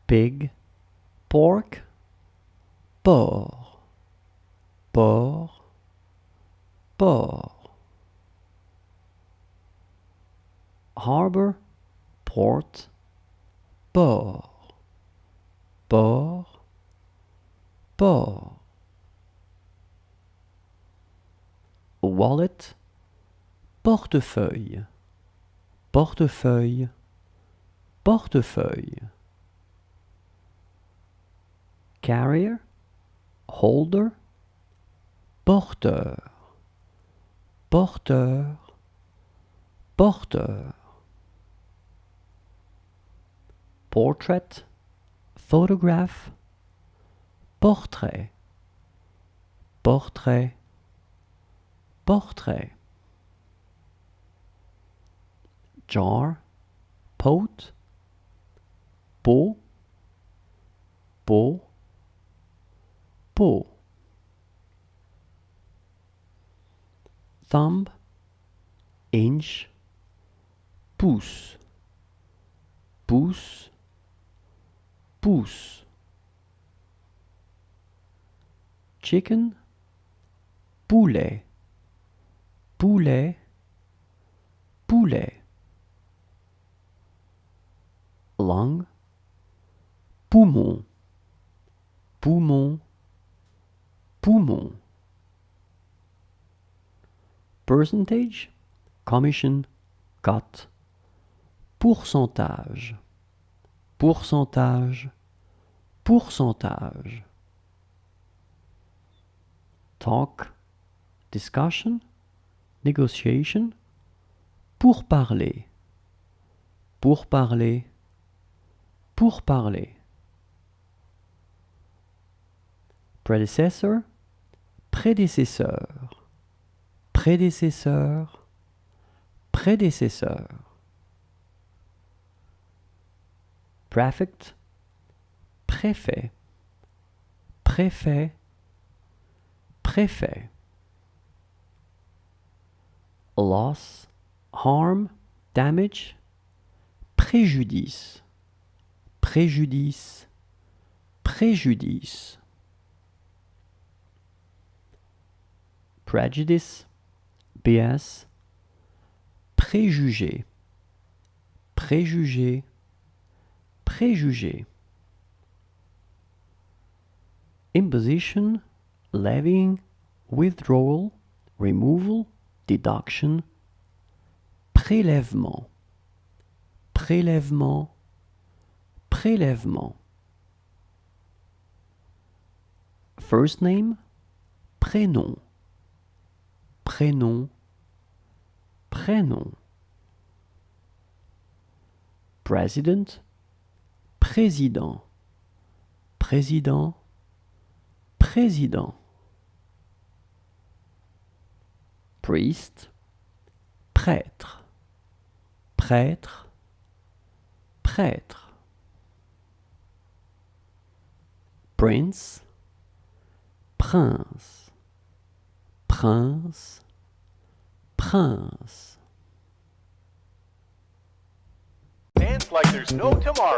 pig, pork, porc, porc, porc. Harbor, port, port, port, port. Wallet, portefeuille, portefeuille, portefeuille. Carrier, holder, porteur, porteur, porteur. Portrait, photograph, portrait, portrait, portrait. Jar, pot, pot, pot, pot. Thumb, inch, pouce, pouce, pouce. Chicken, poulet, poulet, poulet. Lung, poumon, poumon, poumon. Percentage, commission, cut. Pourcentage, pourcentage, pourcentage. Talk, discussion, negotiation. Pourparler, pourparler, pourparler. Predecessor, prédécesseur, prédécesseur, prédécesseur. Prefect, préfet, préfet, préfet. Loss, harm, damage, préjudice, préjudice, préjudice. Prejudice, bias, préjugé, préjugé, préjugé. Imposition, levying, withdrawal, removal, deduction. Prélèvement, prélèvement, prélèvement. First name, prénom, prénom, prénom. President, président, président, président. Priest, prêtre, prêtre, prêtre. Prince, prince, prince, prince. Dance like there's no tomorrow.